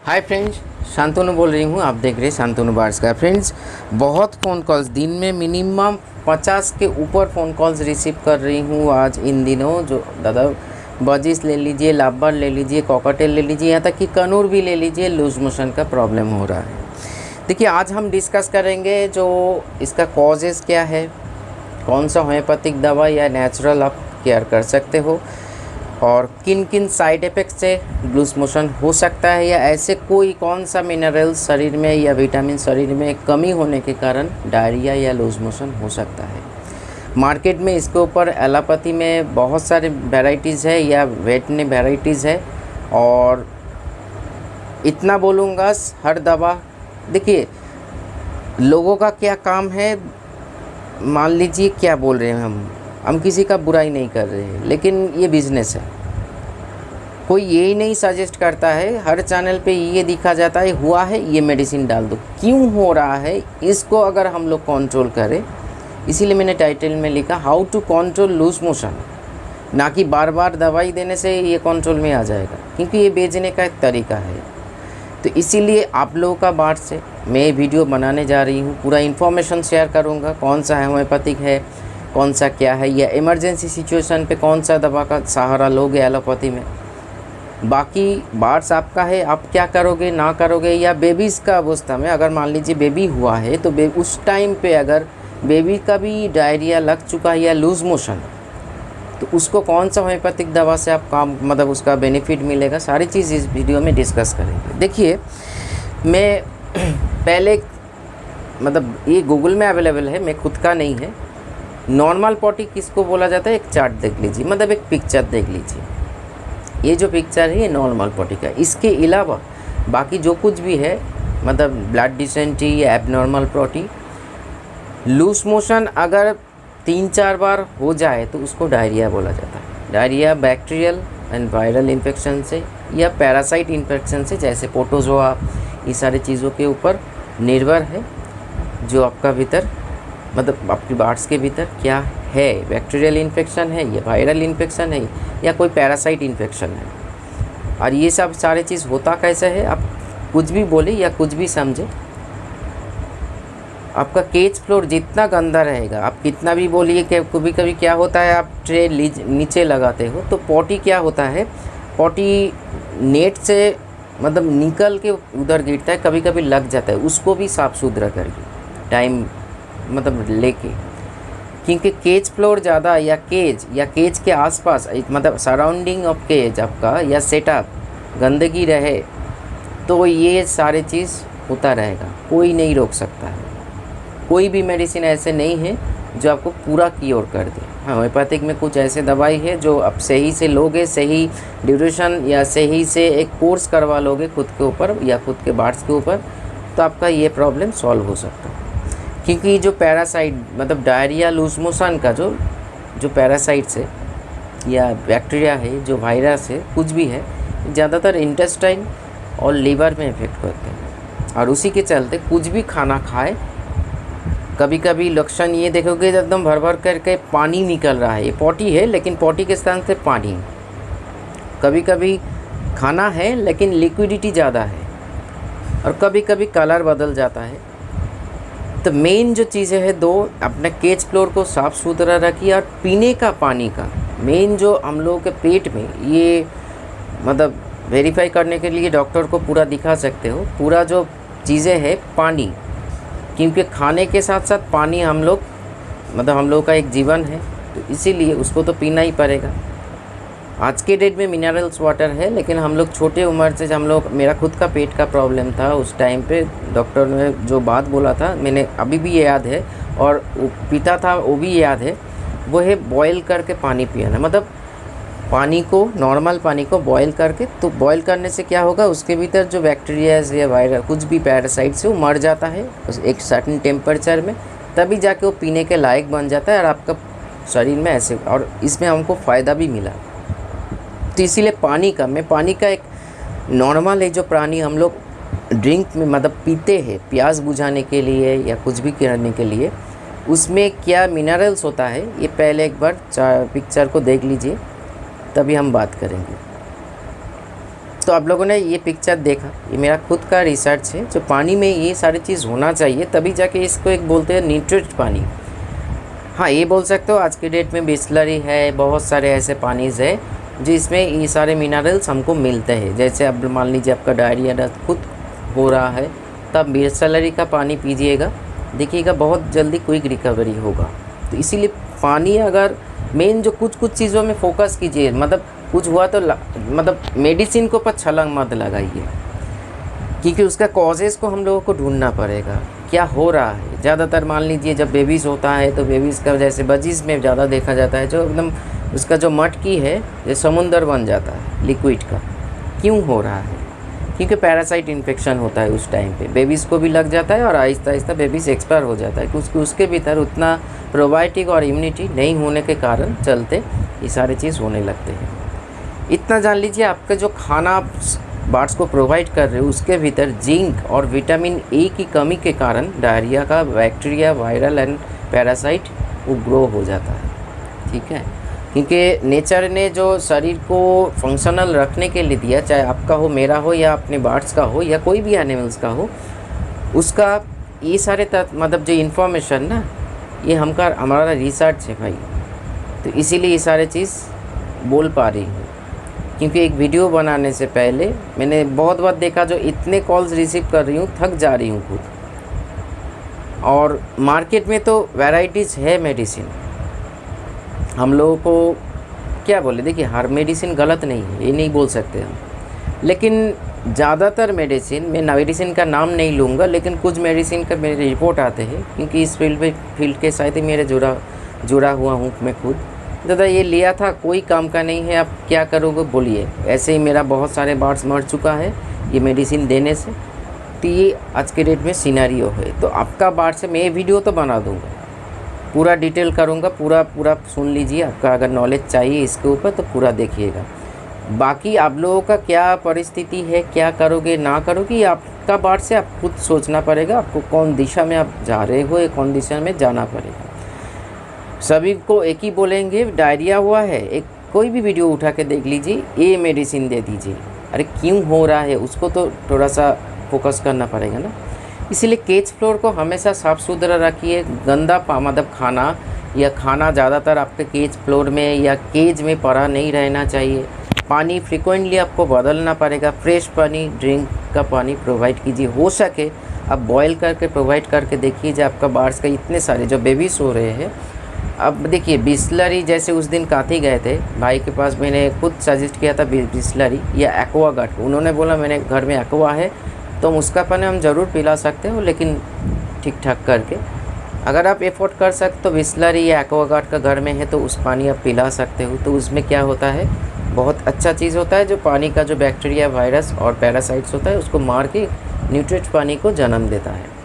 Hi friends, Shantanu बोल रही हूँ। आप देख रहे हैं शांतनु बार्स का। फ्रेंड्स, बहुत फ़ोन कॉल्स दिन में मिनिमम 50 के ऊपर फ़ोन कॉल्स रिसीव कर रही हूँ आज इन दिनों। जो दादा बजिस ले लीजिए, लाबर ले लीजिए, कॉकटेल ले लीजिए, यहाँ तक कि कनूर भी ले लीजिए, लूज मोशन का प्रॉब्लम हो रहा है। देखिए, आज हम डिस्कस करेंगे जो इसका कॉजेज़ क्या है, कौन सा होम्योपैथिक दवा या नेचुरल आप केयर कर सकते हो, और किन किन साइड इफ़ेक्ट से लूज मोशन हो सकता है, या ऐसे कोई कौन सा मिनरल शरीर में या विटामिन शरीर में कमी होने के कारण डायरिया या लूज मोशन हो सकता है। मार्केट में इसके ऊपर एलोपैथी में बहुत सारे वेराइटीज़ है या वेटने वेराइटीज़ है, और इतना बोलूँगा हर दवा, देखिए लोगों का क्या काम है, मान लीजिए क्या बोल रहे हैं हम किसी का बुराई नहीं कर रहे हैं, लेकिन ये बिज़नेस है। कोई यही नहीं सजेस्ट करता है, हर चैनल पे ये दिखा जाता है हुआ है ये मेडिसिन डाल दो। क्यों हो रहा है इसको अगर हम लोग कंट्रोल करें, इसीलिए मैंने टाइटल में लिखा how to control loose motion, ना कि बार बार दवाई देने से ये कंट्रोल में आ जाएगा, क्योंकि ये बेचने का एक तरीका है। तो इसीलिए आप लोगों का बात से मैं वीडियो बनाने जा रही हूँ, पूरा इन्फॉर्मेशन शेयर करूँगा, कौन सा होम्योपैथिक है, कौन सा क्या है, या इमरजेंसी सिचुएशन पे कौन सा दवा का सहारा लोगे एलोपैथी में। बाकी बार्स आपका है, आप क्या करोगे ना करोगे, या बेबीज़ का अवस्था में अगर मान लीजिए बेबी हुआ है तो उस टाइम पे अगर बेबी का भी डायरिया लग चुका है या लूज मोशन, तो उसको कौन सा होम्योपैथिक दवा से आप काम मतलब उसका बेनिफिट मिलेगा, सारी चीज़ इस वीडियो में डिस्कस करेंगे। देखिए, मैं पहले मतलब ये गूगल में अवेलेबल है, मैं खुद का नहीं है। नॉर्मल पॉटी किसको बोला जाता है, एक चार्ट देख लीजिए, मतलब एक पिक्चर देख लीजिए। ये जो पिक्चर है ये नॉर्मल पॉटी का। इसके अलावा बाकी जो कुछ भी है, मतलब ब्लड डिसेंट्री या एबनॉर्मल पॉटी, लूज मोशन अगर 3-4 बार हो जाए तो उसको डायरिया बोला जाता है। Diarrhoea bacterial and viral infection से या पैरासाइट इन्फेक्शन से, जैसे प्रोटोजोआ, ये सारी चीज़ों के ऊपर निर्भर है जो आपका भीतर मतलब आपकी बार्स के भीतर क्या है, बैक्टीरियल इन्फेक्शन है या वायरल इन्फेक्शन है या कोई पैरासाइट इन्फेक्शन है। और ये सब सारे चीज़ होता कैसे है, आप कुछ भी बोले या कुछ भी समझे, आपका केज फ्लोर जितना गंदा रहेगा, आप कितना भी बोलिए कि कभी कभी क्या होता है, आप ट्रे नीचे लगाते हो तो पॉटी क्या होता है, पॉटी नेट से मतलब निकल के उधर गिरता है, कभी कभी लग जाता है, उसको भी साफ़ सुथरा करके टाइम मतलब लेके, क्योंकि केज फ्लोर ज़्यादा या केज के आसपास मतलब सराउंडिंग ऑफ केज आपका या सेटअप गंदगी रहे तो ये सारे चीज़ होता रहेगा, कोई नहीं रोक सकता है। कोई भी मेडिसिन ऐसे नहीं है जो आपको पूरा क्योर कर दे। हाँ, होम्योपैथिक में कुछ ऐसे दवाई है जो आप सही से लोगे, सही ड्यूरेशन या सही से एक कोर्स करवा लोगे खुद के ऊपर या खुद के बार्स के ऊपर, तो आपका ये प्रॉब्लम सॉल्व हो सकता है। क्योंकि जो पैरासाइट मतलब डायरिया लूज मोशन का जो पैरासाइट्स है या बैक्टीरिया है, जो वायरस है, कुछ भी है, ज़्यादातर इंटेस्टाइन और लीवर में इफेक्ट करते हैं। और उसी के चलते कुछ भी खाना खाए, कभी कभी लक्षण ये देखोगे एकदम भर भर करके पानी निकल रहा है, ये पॉटी है लेकिन पॉटी के स्थान से पानी। कभी कभी खाना है लेकिन लिक्विडिटी ज़्यादा है, और कभी कभी कलर बदल जाता है। तो मेन जो चीज़ें हैं दो, अपने केज फ्लोर को साफ़ सुथरा रखिए, और पीने का पानी का मेन जो हम लोगों के पेट में ये मतलब वेरीफाई करने के लिए डॉक्टर को पूरा दिखा सकते हो, पूरा जो चीज़ें हैं पानी, क्योंकि खाने के साथ साथ पानी हम लोग मतलब हम लोग का एक जीवन है, तो इसीलिए उसको तो पीना ही पड़ेगा। आज के डेट में मिनरल्स वाटर है, लेकिन हम लोग छोटे उम्र से हम लोग, मेरा खुद का पेट का प्रॉब्लम था, उस टाइम पे डॉक्टर ने जो बात बोला था मैंने अभी भी याद है, और वो पीता था वो भी याद है, वो है बॉयल करके पानी पियाना। मतलब पानी को, नॉर्मल पानी को बॉयल करके, तो बॉयल करने से क्या होगा, उसके भीतर जो बैक्टीरिया या वायरस कुछ भी पैरासाइट से वो मर जाता है उस एक सर्टेन टेम्परेचर में, तभी जाके वो पीने के लायक बन जाता है और आपका शरीर में ऐसे, और इसमें हमको फ़ायदा भी मिला। तो इसीलिए पानी का एक नॉर्मल है जो पानी हम लोग ड्रिंक में मतलब पीते हैं प्यास बुझाने के लिए या कुछ भी करने के लिए, उसमें क्या मिनरल्स होता है ये पहले एक बार पिक्चर को देख लीजिए, तभी हम बात करेंगे। तो आप लोगों ने ये पिक्चर देखा, ये मेरा खुद का रिसर्च है। जो पानी में ये सारी चीज़ होना चाहिए तभी जाके इसको एक बोलते हैं न्यूट्रिट पानी। हाँ, ये बोल सकते हो आज की डेट में बिस्लरी है, बहुत सारे ऐसे पानीज़ है जिसमें ये सारे मिनरल्स हमको मिलते हैं। जैसे अब मान लीजिए आपका डायरिया खुद हो रहा है, तब बिस्लरी का पानी पीजिएगा, देखिएगा बहुत जल्दी क्विक रिकवरी होगा। तो इसीलिए पानी अगर मेन जो कुछ चीज़ों में फोकस कीजिए, मतलब कुछ हुआ तो मतलब मेडिसिन को पर छलांग मत लगाइए, क्योंकि उसका कॉजेज़ को हम लोगों को ढूंढना पड़ेगा क्या हो रहा है। ज़्यादातर मान लीजिए जब बेबीज़ होता है तो बेबीज़ का जैसे बजीज़ में ज़्यादा देखा जाता है, जो एकदम उसका जो मटकी है ये समुंदर बन जाता है लिक्विड का। क्यों हो रहा है? क्योंकि पैरासाइट इन्फेक्शन होता है उस टाइम पे, बेबीज़ को भी लग जाता है और आहिस्ता आहिस्ता बेबीज़ एक्सपायर हो जाता है, क्योंकि उसके भीतर उतना प्रोबायोटिक और इम्यूनिटी नहीं होने के कारण चलते ये सारे चीज़ होने लगते हैं। इतना जान लीजिए, आपका जो खाना आप बर्ड्स को प्रोवाइड कर रहे हो उसके भीतर जिंक और विटामिन ए की कमी के कारण डायरिया का बैक्टीरिया, वायरल एंड पैरासाइट वो ग्रो हो जाता है। ठीक है, क्योंकि नेचर ने जो शरीर को फंक्शनल रखने के लिए दिया, चाहे आपका हो, मेरा हो, या अपने बर्ड्स का हो, या कोई भी एनिमल्स का हो, उसका ये सारे मतलब जो इन्फॉर्मेशन ना, ये हमारा रिसर्च है भाई। तो इसीलिए ये सारे चीज़ बोल पा रही हूँ, क्योंकि एक वीडियो बनाने से पहले मैंने बहुत बार देखा जो इतने कॉल्स रिसीव कर रही हूँ, थक जा रही हूँ खुद। और मार्केट में तो वैराइटीज़ है मेडिसिन, हम लोगों को क्या बोले, देखिए हर मेडिसिन गलत नहीं है, ये नहीं बोल सकते हम, लेकिन ज़्यादातर मेडिसिन, मैं मेडिसिन का नाम नहीं लूँगा, लेकिन कुछ मेडिसिन का मेरे रिपोर्ट आते हैं, क्योंकि इस फील्ड के साथ ही मेरे जुड़ा हुआ हूँ मैं खुद। दादा ये लिया था, कोई काम का नहीं है, आप क्या करोगे बोलिए। ऐसे ही मेरा बहुत सारे बर्ड्स मर चुका है ये मेडिसिन देने से। तो ये आज के डेट में सिनेरियो है। तो आपका बर्ड से मैं ये वीडियो तो बना दूँगा, पूरा डिटेल करूँगा, पूरा सुन लीजिए। आपका अगर नॉलेज चाहिए इसके ऊपर तो पूरा देखिएगा। बाकी आप लोगों का क्या परिस्थिति है, क्या करोगे ना करोगे, आपका बर्ड से आप खुद सोचना पड़ेगा, आपको कौन दिशा में आप जा रहे हो या कौन दिशा में जाना पड़ेगा। सभी को एक ही बोलेंगे, डायरिया हुआ है, एक कोई भी वीडियो उठा के देख लीजिए, ये मेडिसिन दे दीजिए। अरे क्यों हो रहा है उसको तो थोड़ा सा फोकस करना पड़ेगा ना। इसीलिए केज फ्लोर को हमेशा साफ़ सुथरा रखिए। गंदा मतलब खाना ज़्यादातर आपके केज फ्लोर में या केज में पड़ा नहीं रहना चाहिए। पानी फ्रिक्वेंटली आपको बदलना पड़ेगा। फ्रेश पानी, ड्रिंक का पानी प्रोवाइड कीजिए। हो सके आप बॉयल करके प्रोवाइड करके देखिए। जो आपका बर्ड्स का इतने सारे जो बेबीज हो रहे हैं, अब देखिए बिस्लरी, जैसे उस दिन काथी गए थे भाई के पास, मैंने खुद सजेस्ट किया था बिस्लरी या एक्वागार्ड। उन्होंने बोला मैंने घर में एक्वा है तो उसका पानी हम ज़रूर पिला सकते हो, लेकिन ठीक ठाक करके। अगर आप एफोर्ड कर सकते तो बिस्लरी या एक्वागार्ड का घर में है तो उस पानी आप पिला सकते हो। तो उसमें क्या होता है, बहुत अच्छा चीज़ होता है, जो पानी का जो बैक्टीरिया, वायरस और पैरासाइट्स होता है उसको मार के न्यूट्रिएंट पानी को जन्म देता है।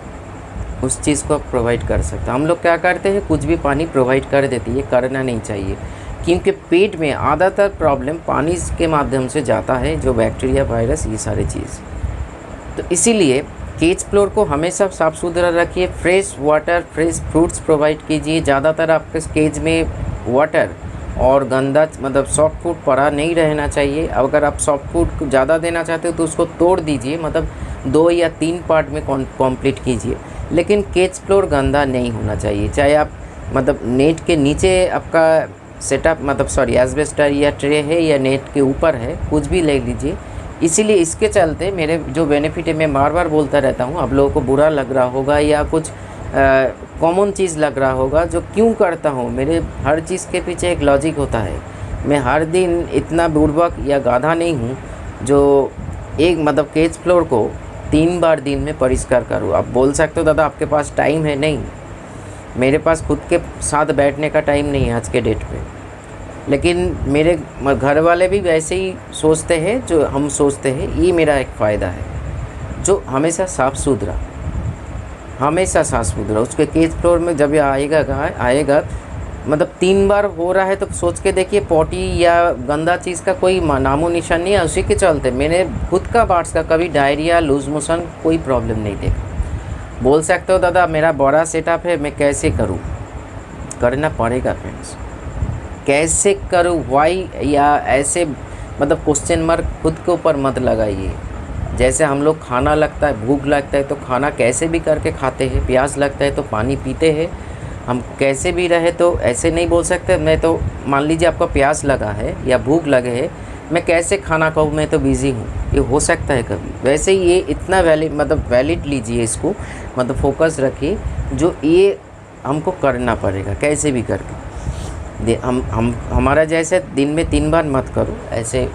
उस चीज़ को आप प्रोवाइड कर सकते हैं। हम लोग क्या करते हैं, कुछ भी पानी प्रोवाइड कर देते हैं, ये करना नहीं चाहिए, क्योंकि पेट में ज़्यादातर प्रॉब्लम पानी के माध्यम से जाता है, जो बैक्टीरिया, वायरस, ये सारी चीज़। तो इसीलिए केज फ्लोर को हमेशा साफ़ सुथरा रखिए। Fresh water, fresh fruits provide कीजिए। ज़्यादातर आपके केज में वाटर और गंदा मतलब सॉफ्ट फूड पड़ा नहीं रहना चाहिए। अगर आप सॉफ्ट फूड ज़्यादा देना चाहते हो तो उसको तोड़ दीजिए, मतलब 2 या 3 पार्ट में कंप्लीट कीजिए। लेकिन केज फ्लोर गंदा नहीं होना चाहिए। चाहे आप मतलब नेट के नीचे आपका सेटअप, मतलब सॉरी एस्बेस्टर या ट्रे है या नेट के ऊपर है, कुछ भी ले लीजिए। इसीलिए इसके चलते मेरे जो बेनिफिट है, मैं बार बार बोलता रहता हूँ, आप लोगों को बुरा लग रहा होगा या कुछ कॉमन चीज़ लग रहा होगा जो क्यों करता हूँ। मेरे हर चीज़ के पीछे एक लॉजिक होता है। मैं हर दिन इतना बुर्बक या गाधा नहीं हूँ जो एक मतलब केज फ्लोर को 3 बार दिन में परिष्कार करूँ। आप बोल सकते हो दादा आपके पास टाइम है, नहीं, मेरे पास खुद के साथ बैठने का टाइम नहीं है आज के डेट पे। लेकिन मेरे घर वाले भी वैसे ही सोचते हैं जो हम सोचते हैं। ये मेरा एक फ़ायदा है, जो हमेशा साफ़ सुथरा, हमेशा साफ़ सुथरा। उसके केज फ्लोर में जब आएगा मतलब 3 बार हो रहा है तो सोच के देखिए, पॉटी या गंदा चीज़ का कोई नामो निशान नहीं है। उसी के चलते मैंने खुद का बर्ड्स का कभी डायरिया, लूज मोशन, कोई प्रॉब्लम नहीं देखा। बोल सकते हो दादा मेरा बड़ा सेटअप है, मैं कैसे करूँ, करना पड़ेगा फ्रेंड्स। कैसे करूँ वाई, या ऐसे मतलब क्वेश्चन मार्क खुद के ऊपर मत लगाइए। जैसे हम लोग खाना लगता है, भूख लगता है तो खाना कैसे भी करके खाते हैं, प्यास लगता है तो पानी पीते हैं। हम कैसे भी रहे तो ऐसे नहीं बोल सकते मैं तो, मान लीजिए आपको प्यास लगा है या भूख लगे है, मैं कैसे खाना खाऊँ, मैं तो बिज़ी हूँ, ये हो सकता है कभी। वैसे ही ये इतना वैलिड लीजिए इसको, मतलब फोकस रखिए, जो ये हमको करना पड़ेगा कैसे भी करके। हमारा जैसे दिन में 3 बार मत करो, ऐसे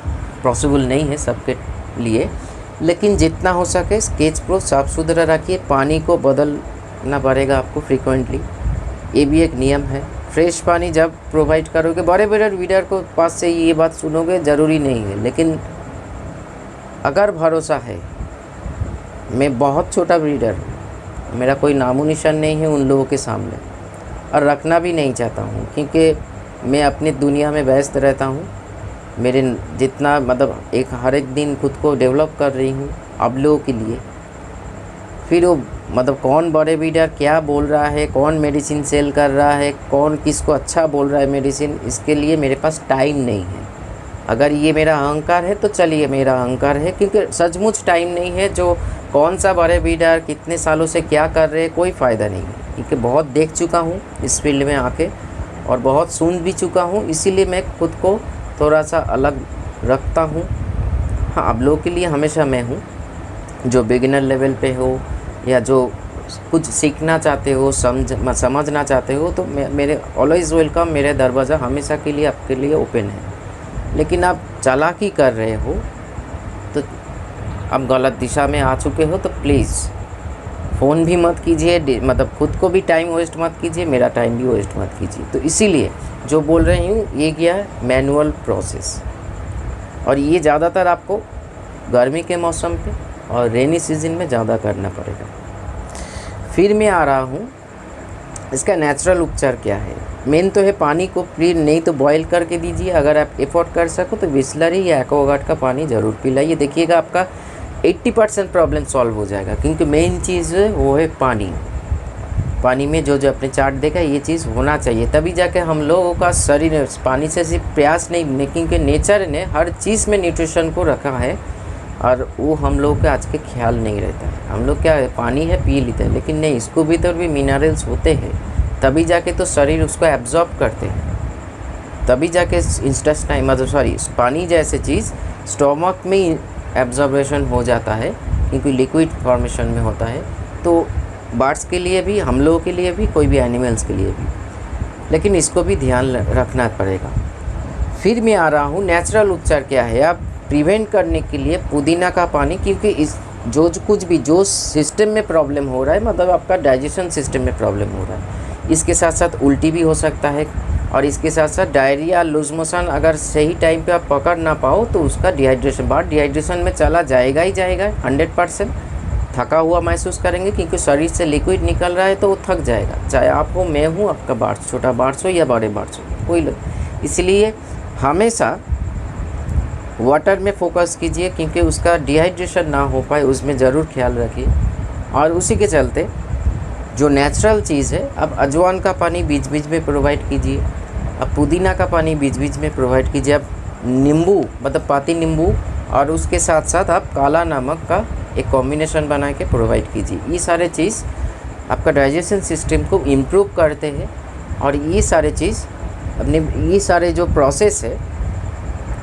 पॉसिबल नहीं है सबके लिए, लेकिन जितना हो सके स्केच प्रो साफ़ सुथरा रखिए। पानी को बदलना पड़ेगा आपको फ्रीक्वेंटली, ये भी एक नियम है। फ्रेश पानी जब प्रोवाइड करोगे, बड़े बड़े रीडर को पास से ये बात सुनोगे ज़रूरी नहीं है, लेकिन अगर भरोसा है, मैं बहुत छोटा रीडर हूँ, मेरा कोई नामो निशान नहीं है उन लोगों के सामने, और रखना भी नहीं चाहता हूँ, क्योंकि मैं अपनी दुनिया में व्यस्त रहता हूँ। मेरे जितना मतलब हर एक दिन खुद को डेवलप कर रही हूँ आप लोगों के लिए। फिर वो मतलब कौन बड़े रीडर क्या बोल रहा है, कौन मेडिसिन सेल कर रहा है, कौन किसको अच्छा बोल रहा है मेडिसिन, इसके लिए मेरे पास टाइम नहीं है। अगर ये मेरा अहंकार है तो चलिए मेरा अहंकार है, क्योंकि सचमुच टाइम नहीं है। जो कौन सा बड़े रीडर कितने सालों से क्या कर रहे हैं कोई फ़ायदा नहीं है, क्योंकि बहुत देख चुका हूँ इस फील्ड में आके और बहुत सुन भी चुका हूँ, इसीलिए मैं खुद को थोड़ा सा अलग रखता हूँ। हाँ, आप लोगों के लिए हमेशा मैं हूँ, जो बिगिनर लेवल पे हो या जो कुछ सीखना चाहते हो, समझना चाहते हो, तो मेरे ऑलवेज़ वेलकम, मेरे दरवाज़ा हमेशा के लिए आपके लिए ओपन है। लेकिन आप चालाकी कर रहे हो तो आप गलत दिशा में आ चुके हो, तो प्लीज़ फ़ोन भी मत कीजिए, मतलब खुद को भी टाइम वेस्ट मत कीजिए, मेरा टाइम भी वेस्ट मत कीजिए। तो इसीलिए जो बोल रही हूँ ये क्या है, मैनुअल प्रोसेस, और ये ज़्यादातर आपको गर्मी के मौसम पे और रेनी सीजन में ज़्यादा करना पड़ेगा। फिर मैं आ रहा हूँ, इसका नेचुरल उपचार क्या है। मेन तो है पानी को प्लीज नहीं तो बॉईल करके दीजिए, अगर आप एफोर्ड कर सको तो बिस्लरी या एक्वागार्ड का पानी ज़रूर पिलाइए। देखिएगा आपका 80% प्रॉब्लम सॉल्व हो जाएगा, क्योंकि मेन चीज़ वो है पानी। पानी में जो जो अपने चार्ट देखा ये चीज़ होना चाहिए, तभी जाके हम लोगों का शरीर पानी से सिर्फ प्यास नहीं, क्योंकि नेचर ने हर चीज़ में न्यूट्रिशन को रखा है, और वो हम लोग का आज के ख्याल नहीं रहता है। हम लोग क्या है, पानी है पी लेते हैं, लेकिन नहीं, इसको भीतर भी मिनरल्स होते हैं, तभी जाके तो शरीर उसको एब्जॉर्ब करते हैं, तभी जाके इंटेस्टाइन मतलब पानी जैसे चीज़ स्टोमक में एब्जॉर्बेशन हो जाता है, क्योंकि लिक्विड फॉर्मेशन में होता है। तो बर्ड्स के लिए भी, हम लोगों के लिए भी, कोई भी एनिमल्स के लिए भी, लेकिन इसको भी ध्यान रखना पड़ेगा। फिर मैं आ रहा हूँ, नेचुरल उपचार क्या है। आप प्रिवेंट करने के लिए पुदीना का पानी, क्योंकि इस कुछ भी जो सिस्टम में प्रॉब्लम हो रहा है, मतलब आपका डाइजेशन सिस्टम में प्रॉब्लम हो रहा है, इसके साथ साथ उल्टी भी हो सकता है, और इसके साथ साथ डायरिया, लूज मोशन, अगर सही टाइम पे आप पकड़ ना पाओ तो उसका डिहाइड्रेशन, बात डिहाइड्रेशन में चला जाएगा ही जाएगा। 100% थका हुआ महसूस करेंगे, क्योंकि शरीर से लिक्विड निकल रहा है तो वो थक जाएगा, चाहे आप हो, मैं हूँ, आपका बार्स, छोटा बार्स हो या बड़े बार्स हो, कोई लोग। इसलिए हमेशा वाटर में फोकस कीजिए, क्योंकि उसका डिहाइड्रेशन ना हो पाए उसमें ज़रूर ख्याल रखिए। और उसी के चलते जो नेचुरल चीज़ है, अब अजवाइन का पानी बीच बीच में प्रोवाइड कीजिए, अब पुदीना का पानी बीच बीच में प्रोवाइड कीजिए, अब नींबू मतलब पाती नींबू, और उसके साथ साथ आप काला नमक का एक कॉम्बिनेशन बना के प्रोवाइड कीजिए। ये सारे चीज़ आपका डाइजेशन सिस्टम को इम्प्रूव करते हैं, और ये सारे चीज़ अपने ये सारे जो प्रोसेस है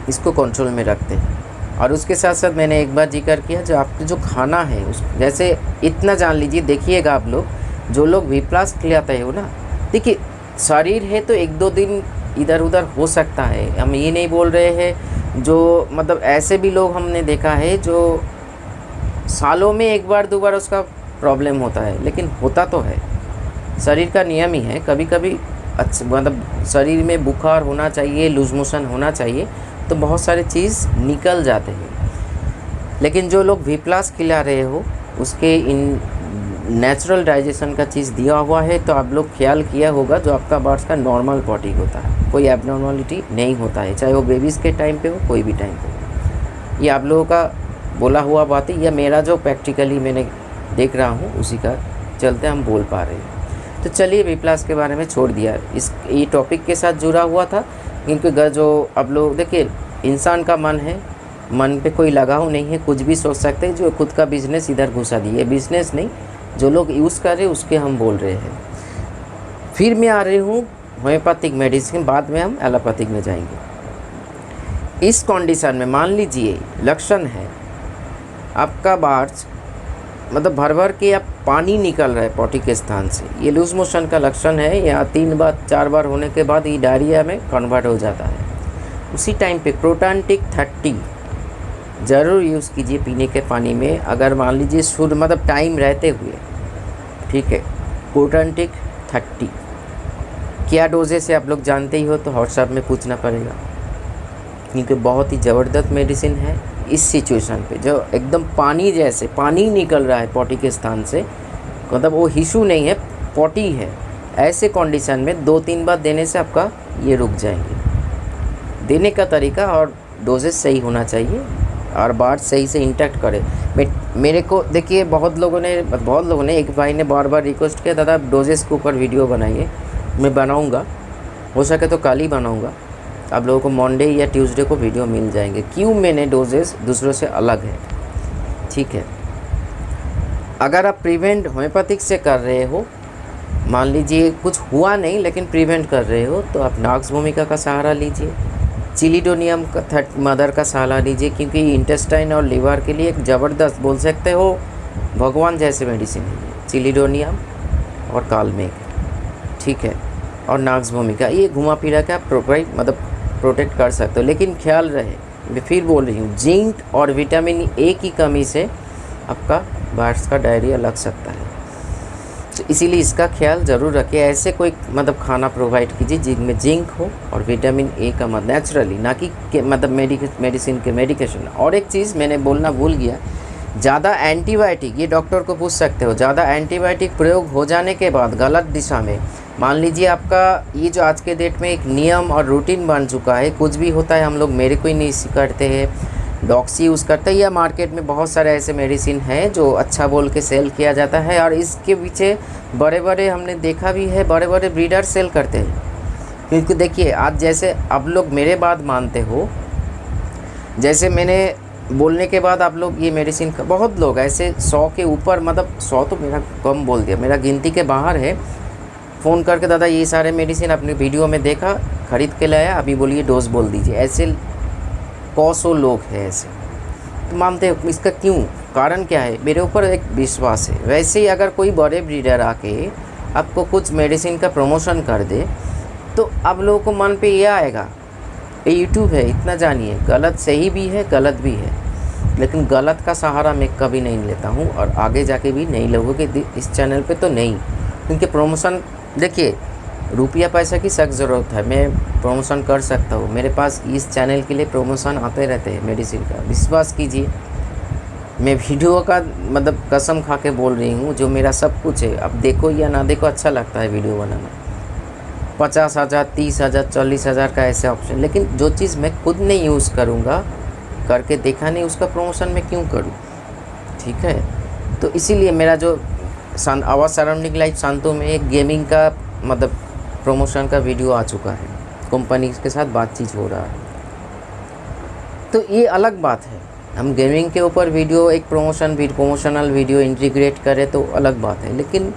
इसको कंट्रोल में रखते हैं। और उसके साथ साथ मैंने एक बार जिक्र किया, जो आपका जो खाना है उस जैसे इतना जान लीजिए, देखिएगा आप लोग जो लोग V+ खिलाते हो ना, देखिए शरीर है तो 1-2 दिन इधर उधर हो सकता है, हम ये नहीं बोल रहे हैं। जो मतलब ऐसे भी लोग हमने देखा है जो सालों में 1 बार 2 बार उसका प्रॉब्लम होता है, लेकिन होता तो है, शरीर का नियम ही है। कभी कभी अच्छा मतलब शरीर में बुखार होना चाहिए, लूज मोशन होना चाहिए, तो बहुत सारे चीज़ निकल जाते हैं। लेकिन जो लोग V+ खिला रहे हो उसके इन नेचुरल डाइजेशन का चीज़ दिया हुआ है, तो आप लोग ख्याल किया होगा, जो आपका बर्ड्स का नॉर्मल पॉटी होता है, कोई एबनॉर्मलिटी नहीं होता है, चाहे वो बेबीज़ के टाइम पे हो, कोई भी टाइम पे हो। ये आप लोगों का बोला हुआ बात है, या मेरा जो प्रैक्टिकली मैंने देख रहा हूँ उसी का चलते हम बोल पा रहे हैं। तो चलिए V+ के बारे में छोड़ दिया, इस ये टॉपिक के साथ जुड़ा हुआ था, क्योंकि जो आप लोग देखिए इंसान का मन है, मन पे कोई लगाव नहीं है, कुछ भी सोच सकते हैं। जो खुद का बिजनेस इधर घुसा दिए, ये बिजनेस नहीं, जो लोग यूज़ कर रहे हैं उसके हम बोल रहे हैं। फिर मैं आ रही हूँ होम्योपैथिक मेडिसिन, बाद में हम एलोपैथिक में जाएंगे। इस कंडीशन में मान लीजिए लक्षण है आपका बार्च मतलब भर भर के आप पानी निकल रहा है पॉटी के स्थान से, ये लूज मोशन का लक्षण है। या 3 बार 4 बार होने के बाद ये डायरिया में कन्वर्ट हो जाता है। उसी टाइम पे प्रोटांटिक 30 ज़रूर यूज़ कीजिए पीने के पानी में। अगर मान लीजिए शुद्ध मतलब टाइम रहते हुए, ठीक है। प्रोटांटिक 30 क्या डोजेस है आप लोग जानते ही हो, तो व्हाट्सएप में पूछना पड़ेगा, क्योंकि बहुत ही ज़बरदस्त मेडिसिन है इस सिचुएशन पे। जो एकदम पानी जैसे पानी निकल रहा है पॉटी के स्थान से, मतलब वो हिशू नहीं है, पॉटी है, ऐसे कंडीशन में 2-3 बार देने से आपका ये रुक जाएंगे। देने का तरीका और डोजेस सही होना चाहिए और बार सही से इंटैक्ट करे। मेरे को देखिए बहुत लोगों ने एक भाई ने बार बार रिक्वेस्ट किया, दादा डोजेस के ऊपर वीडियो बनाइए। मैं बनाऊंगा, हो सके तो कल ही बनाऊंगा। आप लोगों को मंडे या ट्यूसडे को वीडियो मिल जाएंगे, क्यों मैंने डोजेस दूसरों से अलग है, ठीक है। अगर आप प्रिवेंट होम्योपैथिक से कर रहे हो, मान लीजिए कुछ हुआ नहीं लेकिन प्रिवेंट कर रहे हो, तो आप नॉक्स भूमिका का सहारा लीजिए, चिलिडोनियम का मदर का सहारा लीजिए, क्योंकि इंटेस्टाइन और लीवर के लिए एक ज़बरदस्त बोल सकते हो भगवान जैसे मेडिसिन है चिलिडोनियम और कालमेघ, ठीक है। और नॉक्स भूमिका ये घुमा फिरा के आप प्रोटेक्ट कर सकते हो। लेकिन ख्याल रहे, मैं फिर बोल रही हूँ, जिंक और विटामिन ए की कमी से आपका बार्स का डायरिया लग सकता है, तो इसीलिए इसका ख्याल ज़रूर रखिए। ऐसे कोई खाना प्रोवाइड कीजिए जिनमें जिंक हो और विटामिन ए का नेचुरली, ना कि मेडिसिन के मेडिकेशन। और एक चीज़ मैंने बोलना भूल गया, ज़्यादा एंटीबायोटिक, ये डॉक्टर को पूछ सकते हो, ज़्यादा एंटीबायोटिक प्रयोग हो जाने के बाद गलत दिशा में, मान लीजिए आपका ये जो आज के डेट में एक नियम और रूटीन बन चुका है, कुछ भी होता है हम लोग मेरे को ही नहीं करते हैं, डॉक्सी यूज़ करते हैं, या मार्केट में बहुत सारे ऐसे मेडिसिन हैं जो अच्छा बोल के सेल किया जाता है, और इसके पीछे बड़े बड़े हमने देखा भी है, बड़े बड़े ब्रीडर सेल करते हैं। क्योंकि देखिए आज जैसे आप लोग मेरे बात मानते हो, जैसे मैंने बोलने के बाद आप लोग ये मेडिसिन का, बहुत लोग ऐसे 100 के ऊपर, 100 तो मेरा कम बोल दिया, मेरा गिनती के बाहर है, फ़ोन करके दादा ये सारे मेडिसिन अपने वीडियो में देखा, ख़रीद के लाया, अभी बोलिए डोज बोल दीजिए। ऐसे 100 लोग हैं ऐसे, तो मानते हो इसका क्यों, कारण क्या है? मेरे ऊपर एक विश्वास है। वैसे ही अगर कोई बड़े ब्रीडर आके आपको कुछ मेडिसिन का प्रमोशन कर दे, तो आप लोगों को मन पे ये आएगा, ये यूट्यूब है, इतना जानिए, गलत सही भी है, गलत भी है, लेकिन गलत का सहारा मैं कभी नहीं लेता हूँ और आगे जाके भी नहीं लगोगे इस चैनल पे तो नहीं। क्योंकि प्रमोशन, देखिए रुपया पैसा की सख्त ज़रूरत है, मैं प्रमोशन कर सकता हूँ, मेरे पास इस चैनल के लिए प्रमोशन आते रहते हैं मेडिसिन का, विश्वास कीजिए। मैं वीडियो का कसम खा के बोल रही हूँ, जो मेरा सब कुछ है, अब देखो या ना देखो, अच्छा लगता है वीडियो बनाना। 50,000 30,000 40,000 का ऐसे ऑप्शन, लेकिन जो चीज़ मैं खुद नहीं यूज़ करूँगा, करके देखा नहीं, उसका प्रमोशन मैं क्यों करूँ, ठीक है। तो इसीलिए मेरा जो आवाज़ सराउंडिंग लाइफ शांतों में एक गेमिंग का प्रमोशन का वीडियो आ चुका है, कंपनी के साथ बातचीत हो रहा है, तो ये अलग बात है। हम गेमिंग के ऊपर वीडियो, एक प्रमोशनल वीडियो इंटीग्रेट करें तो अलग बात है, लेकिन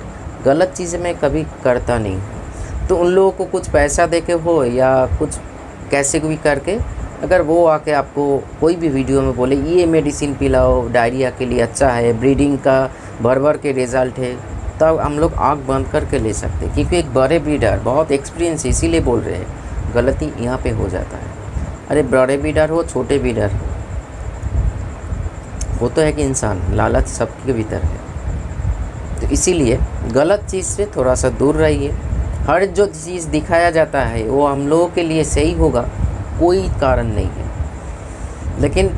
गलत चीज़ें मैं कभी करता नहीं हूँ। तो उन लोगों को कुछ पैसा दे के हो या कुछ कैसे भी करके, अगर वो आके आपको कोई भी वीडियो में बोले ये मेडिसिन पिलाओ, डायरिया के लिए अच्छा है, ब्रीडिंग का भर के रिज़ल्ट है, तब हम लोग आँख बंद करके ले सकते हैं। क्योंकि एक बड़े ब्रीडर बहुत एक्सपीरियंस है, इसीलिए बोल रहे हैं, गलती यहाँ पे हो जाता है। अरे बड़े ब्रीडर हो, छोटे ब्रीडर हो, वो तो है कि इंसान, लालच सबके भीतर है, तो इसीलिए गलत चीज़ से थोड़ा सा दूर रहिए। हर जो चीज़ दिखाया जाता है वो हम लोगों के लिए सही होगा, कोई कारण नहीं है। लेकिन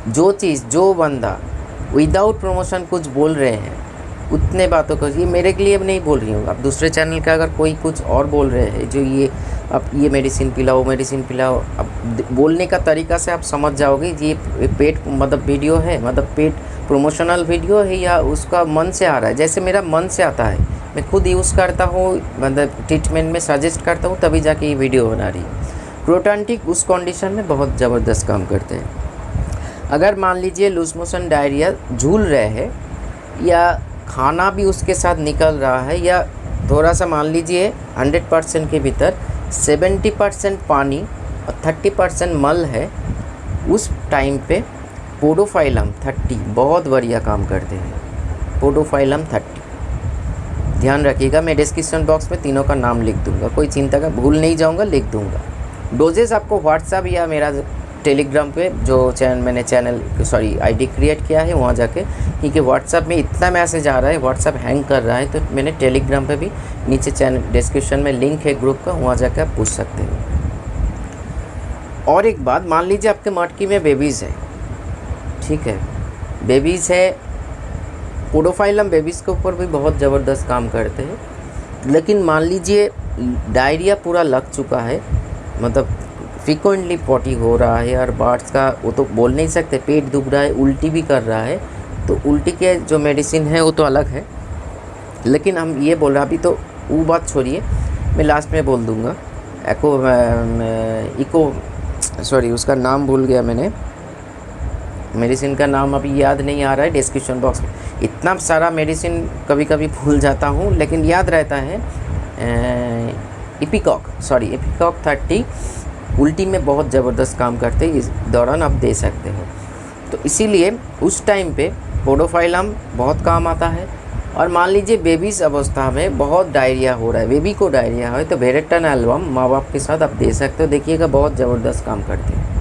जो चीज़, जो बंदा विदाउट प्रमोशन कुछ बोल रहे हैं, उतने बातों को, ये मेरे के लिए नहीं बोल रही हूँ, अब दूसरे चैनल का अगर कोई कुछ और बोल रहे हैं, जो ये अब ये मेडिसिन पिलाओ, अब बोलने का तरीका से आप समझ जाओगे ये पेड वीडियो है, पेड प्रमोशनल वीडियो है, या उसका मन से आ रहा है। जैसे मेरा मन से आता है, मैं खुद यूज़ करता हूँ, ट्रीटमेंट में सजेस्ट करता हूँ, तभी जाके ये वीडियो बना रही है। प्रोटॉन्टिक उस कंडीशन में बहुत ज़बरदस्त काम करते हैं। अगर मान लीजिए लूज मोशन डायरिया झूल रहे हैं या खाना भी उसके साथ निकल रहा है, या थोड़ा सा मान लीजिए 100% के भीतर 70% पानी और 30% मल है, उस टाइम पे पोडोफाइलम 30 बहुत बढ़िया काम करते हैं। पोडोफाइलम 30 ध्यान रखिएगा, मैं डिस्क्रिप्शन बॉक्स में तीनों का नाम लिख दूंगा, कोई चिंता का भूल नहीं जाऊंगा, लिख दूंगा। डोजेस आपको व्हाट्सएप या मेरा टेलीग्राम पे जो चैनल आईडी क्रिएट किया है वहाँ जाके, क्योंकि व्हाट्सएप में इतना मैसेज आ रहा है, व्हाट्सएप हैंग कर रहा है, तो मैंने टेलीग्राम पे भी नीचे चैनल डिस्क्रिप्शन में लिंक है ग्रुप का, वहाँ जाके आप पूछ सकते हो। और एक बात, मान लीजिए आपके मटकी में बेबीज़ है, ठीक है, बेबीज़ है, पोडोफाइलम बेबीज़ के ऊपर भी बहुत ज़बरदस्त काम करते हैं। लेकिन मान लीजिए डायरिया पूरा लग चुका है, मतलब फ्रिक्वेंटली पॉटी हो रहा है और बार्ड्स का वो तो बोल नहीं सकते, पेट दुख रहा है, उल्टी भी कर रहा है, तो उल्टी के जो मेडिसिन है वो तो अलग है। लेकिन हम ये बोल रहे, अभी तो वो बात छोड़िए, मैं लास्ट में बोल दूँगा। उसका नाम भूल गया मैंने, मेडिसिन का नाम अभी याद नहीं आ रहा है, डिस्क्रिप्शन बॉक्स में इतना सारा मेडिसिन कभी कभी भूल जाता हूँ, लेकिन याद रहता है। एपिकॉक 30 उल्टी में बहुत ज़बरदस्त काम करते हैं, इस दौरान आप दे सकते हो। तो इसीलिए उस टाइम पे पोडोफाइलम बहुत काम आता है। और मान लीजिए बेबीज़ अवस्था में बहुत डायरिया हो रहा है, बेबी को डायरिया है, तो वेरेटन एल्बम माँ बाप के साथ आप दे सकते हो, देखिएगा बहुत ज़बरदस्त काम करते हैं।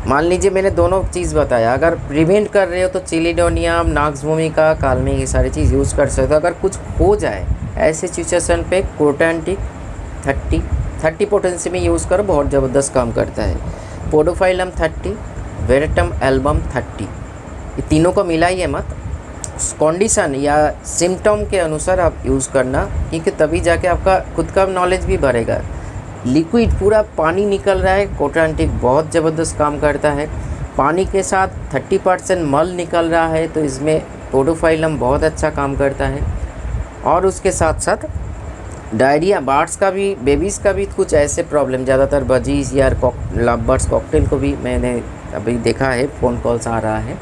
मान लीजिए मैंने दोनों चीज़ बताया, अगर प्रिवेंट कर रहे हो तो चिलिडोनियम, नॉक्स वोमिका, कालमे, ये सारी चीज़ यूज़ कर सकते हो। अगर कुछ हो जाए ऐसे सिचुएशन पे प्रोटॉन्टिक 30 पोटेंसी में यूज़ करो, बहुत ज़बरदस्त काम करता है। पोडोफाइलम 30, वेरेटम एल्बम 30, ये तीनों को मिलाइए मत, कंडीशन या सिम्टम के अनुसार आप यूज़ करना, क्योंकि तभी जाके आपका खुद का नॉलेज भी बढ़ेगा। लिक्विड पूरा पानी निकल रहा है, प्रोटॉन्टिक बहुत ज़बरदस्त काम करता है। पानी के साथ 30% मल निकल रहा है, तो इसमें पोडोफाइलम बहुत अच्छा काम करता है। और उसके साथ साथ डायरिया, बार्ड्स का भी, बेबीज़ का भी कुछ ऐसे प्रॉब्लम, ज़्यादातर बजीज या लव कॉकटेल को भी मैंने अभी देखा है, फ़ोन कॉल्स आ रहा है,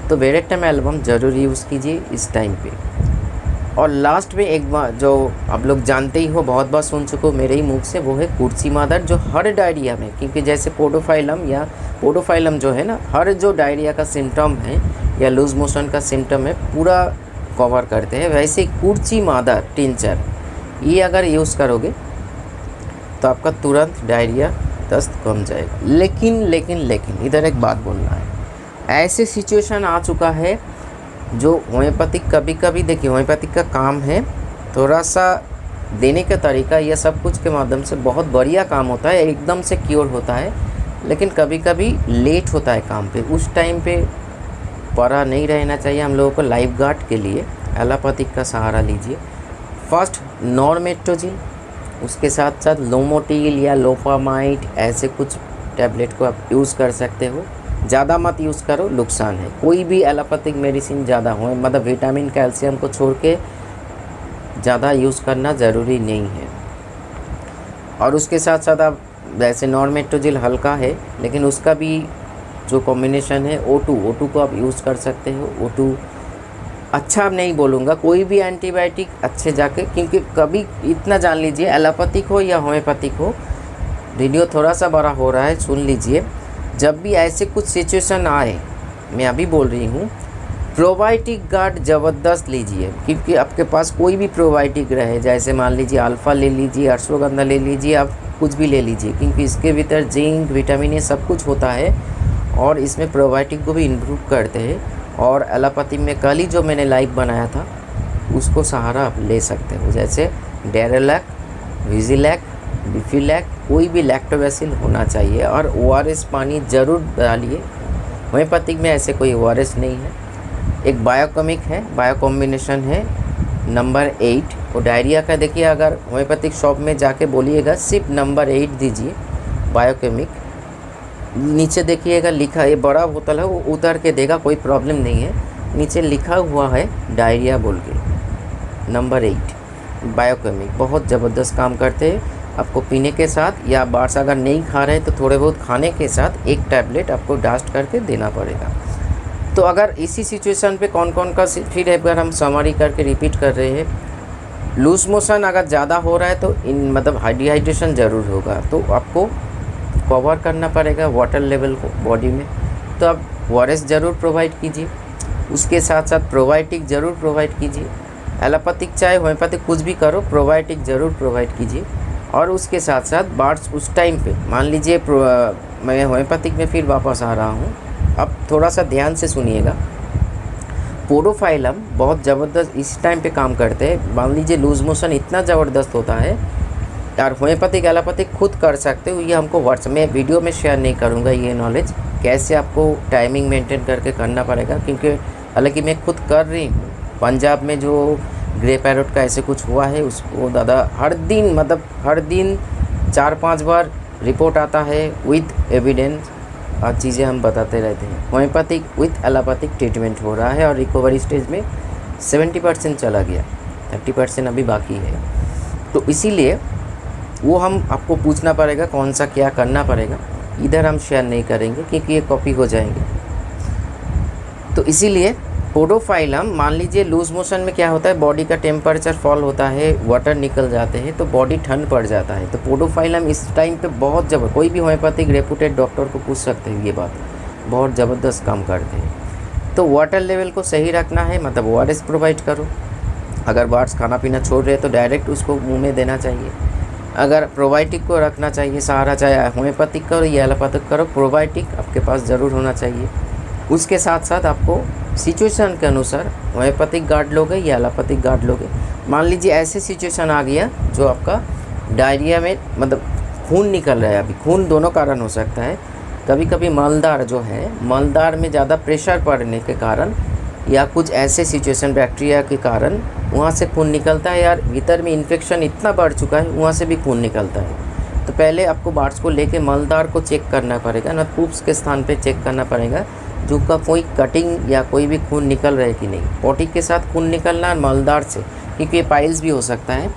तो वेरेटम एल्बम ज़रूर यूज़ कीजिए इस टाइम पे। और लास्ट में एक बार जो आप लोग जानते ही हो, बहुत बार सुन चुके हो मेरे ही मुख से, वो है कुर्सी मादर, जो हर डायरिया में, क्योंकि जैसे पोडोफाइलम जो है ना, हर जो डायरिया का सिम्टम है या लूज मोशन का सिम्टम है पूरा कवर करते हैं, वैसे कुर्सी मादर टिंचर ये अगर यूज़ करोगे तो आपका तुरंत डायरिया दस्त कम जाएगा। लेकिन इधर एक बात बोलना है, ऐसे सिचुएशन आ चुका है जो होम्योपैथिक, कभी कभी देखिए होम्योपैथिक का काम है थोड़ा सा देने का तरीका, यह सब कुछ के माध्यम से बहुत बढ़िया काम होता है, एकदम से क्योर होता है, लेकिन कभी कभी लेट होता है काम पे। उस टाइम पे पड़ा नहीं रहना चाहिए हम लोगों को। लाइफ गार्ड के लिए एलोपैथिक का सहारा लीजिए। फर्स्ट नॉर्मेट्रोजिल, उसके साथ साथ लोमोटिल या लोपामाइड, ऐसे कुछ टैबलेट को आप यूज़ कर सकते हो। ज़्यादा मत यूज़ करो, नुकसान है। कोई भी एलोपैथिक मेडिसिन ज़्यादा हो, मतलब विटामिन कैल्शियम को छोड़ के ज़्यादा यूज़ करना ज़रूरी नहीं है। और उसके साथ साथ आप वैसे नॉर्मेट्रोजिल हल्का है, लेकिन उसका भी जो कॉम्बिनेशन है O2 को आप यूज़ कर सकते हो। O2 अच्छा नहीं बोलूँगा, कोई भी एंटीबायोटिक अच्छे जाके, क्योंकि कभी इतना जान लीजिए, एलोपैथिक हो या होम्योपैथिक हो, वीडियो थोड़ा सा बड़ा हो रहा है, सुन लीजिए। जब भी ऐसे कुछ सिचुएशन आए, मैं अभी बोल रही हूँ, प्रोबायोटिक गार्ड ज़बरदस्त लीजिए, क्योंकि आपके पास कोई भी प्रोबायोटिक रहे, जैसे मान लीजिए अल्फ़ा ले लीजिए, अश्वगंधा ले लीजिए, आप कुछ भी ले लीजिए, क्योंकि इसके भीतर जिंक, विटामिन ए सब कुछ होता है और इसमें प्रोबायोटिक को भी इम्प्रूव करते हैं। और एलोपैथी में कल ही जो मैंने लाइव बनाया था उसको सहारा आप ले सकते हो, जैसे डेरेलैक, विजिलैक, बिफिलैक, कोई भी लैक्टोबैसिल होना चाहिए। और ORS पानी ज़रूर डालिए। होम्योपैथिक में ऐसे कोई ORS नहीं है। एक बायोकेमिक है, बायो कॉम्बिनेशन है नंबर 8, वो डायरिया का देखिए, अगर होम्योपैथिक शॉप में जाके बोलिएगा सिर्फ नंबर 8 दीजिए बायोकेमिक, नीचे देखिएगा लिखा, ये बड़ा बोतल है, वो उतर के देगा, कोई प्रॉब्लम नहीं है, नीचे लिखा हुआ है डायरिया बोल के, नंबर 8 बायोकेमिक, बहुत ज़बरदस्त काम करते हैं। आपको पीने के साथ, या बार्स अगर नहीं खा रहे तो थोड़े बहुत खाने के साथ एक टैबलेट आपको डास्ट करके देना पड़ेगा। तो अगर इसी सिचुएशन पे कौन कौन का फिर एक बार हम समरी करके रिपीट कर रहे हैं। लूज मोशन अगर ज़्यादा हो रहा है तो मतलब डिहाइड्रेशन ज़रूर होगा, तो आपको कवर करना पड़ेगा वाटर लेवल को बॉडी में। तो आप ORS ज़रूर प्रोवाइड कीजिए, उसके साथ साथ प्रोबायोटिक ज़रूर प्रोवाइड कीजिए। एलोपैथिक चाहे होम्योपैथिक कुछ भी करो, प्रोबायोटिक ज़रूर प्रोवाइड कीजिए। और उसके साथ साथ बार्स उस टाइम पे मान लीजिए मैं होम्योपैथिक में फिर वापस आ रहा हूँ, अब थोड़ा सा ध्यान से सुनिएगा। पोडोफाइलम बहुत ज़बरदस्त इस टाइम पे काम करते हैं। मान लीजिए लूज मोशन इतना ज़बरदस्त होता है, और होम्योपैथिक एलोपैथिक खुद कर सकते हो, ये हमको व्हाट्सएप में वीडियो में शेयर नहीं करूँगा ये नॉलेज, कैसे आपको टाइमिंग मेंटेन करके करना पड़ेगा। क्योंकि हालांकि मैं खुद कर रही हूँ, पंजाब में जो ग्रे पैरोट का ऐसे कुछ हुआ है उसको दादा हर दिन मतलब हर दिन 4-5 बार रिपोर्ट आता है विथ एविडेंस, और चीज़ें हम बताते रहते हैं। होम्योपैथिक विथ एलोपैथिक ट्रीटमेंट हो रहा है और रिकवरी स्टेज में 70% चला गया, 30% अभी बाकी है। तो इसीलिए वो हम आपको पूछना पड़ेगा कौन सा क्या करना पड़ेगा, इधर हम शेयर नहीं करेंगे क्योंकि ये कॉपी हो जाएंगे। तो इसीलिए पोडोफाइलम मान लीजिए लूज मोशन में क्या होता है, बॉडी का टेम्परेचर फॉल होता है, वाटर निकल जाते हैं तो बॉडी ठंड पड़ जाता है। तो पोडोफाइलम इस टाइम पे बहुत कोई भी होम्योपैथिक रेपुटेड डॉक्टर को पूछ सकते हैं, ये बात बहुत ज़बरदस्त काम करते हैं। तो वाटर लेवल को सही रखना है, मतलब ORS प्रोवाइड करो। अगर बार्स खाना पीना छोड़ रहे हैं तो डायरेक्ट उसको मुँह में देना चाहिए। अगर प्रोबायोटिक को रखना चाहिए सहारा, चाहे होम्योपैथिक करो या एलोपैथिक करो, प्रोबायोटिक आपके पास ज़रूर होना चाहिए। उसके साथ साथ आपको सिचुएशन के अनुसार होम्योपैथिक गार्ड लोगे या एलोपैथिक गार्ड लोगे। मान लीजिए ऐसे सिचुएशन आ गया जो आपका डायरिया में मतलब खून निकल रहा है, अभी खून दोनों कारण हो सकता है। कभी कभी मलदार जो है, मलदार में ज़्यादा प्रेशर पड़ने के कारण या कुछ ऐसे सिचुएशन बैक्टीरिया के कारण वहाँ से खून निकलता है, यार भीतर में इन्फेक्शन इतना बढ़ चुका है वहाँ से भी खून निकलता है। तो पहले आपको बार्स को लेके मलदार को चेक करना पड़ेगा ना, पूप्स के स्थान पे चेक करना पड़ेगा जो का कोई कटिंग या कोई भी खून निकल रहा है कि नहीं। पोटी के साथ खून निकलना और मलदार से, क्योंकि ये पाइल्स भी हो सकता है,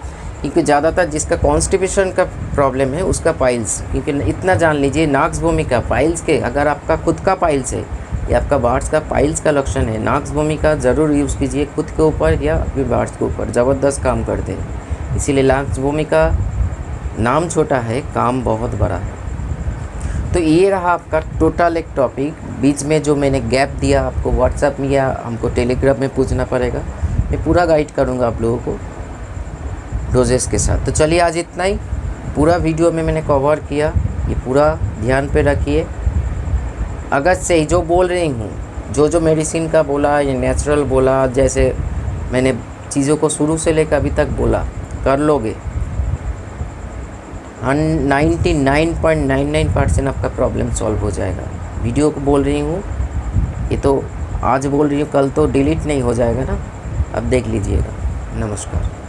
क्योंकि ज़्यादातर जिसका कॉन्स्टिपेशन का प्रॉब्लम है उसका पाइल्स, क्योंकि इतना जान लीजिए नाक्स भूमिका पाइल्स के, अगर आपका खुद का पाइल्स है या आपका बार्स का पाइल्स का लक्षण है, नाक्स भूमिका ज़रूर यूज़ कीजिए खुद के ऊपर या अपने बार्स के ऊपर, ज़बरदस्त काम करते हैं। इसीलिए नाक्स भूमिका नाम छोटा है, काम बहुत बड़ा है। तो ये रहा आपका टोटल एक टॉपिक। बीच में जो मैंने गैप दिया आपको व्हाट्सएप में या हमको टेलीग्राम में पूछना पड़ेगा, मैं पूरा गाइड करूँगा आप लोगों को डोजेस के साथ। तो चलिए आज इतना ही, पूरा वीडियो में मैंने कवर किया, ये पूरा ध्यान पे रखिए। अगर सही जो बोल रही हूँ, जो मेडिसिन का बोला या नेचुरल बोला, जैसे मैंने चीज़ों को शुरू से लेकर अभी तक बोला, कर लोगे 99.99% आपका प्रॉब्लम सॉल्व हो जाएगा। वीडियो को बोल रही हूँ, ये तो आज बोल रही हूँ, कल तो डिलीट नहीं हो जाएगा ना, अब देख लीजिएगा। नमस्कार।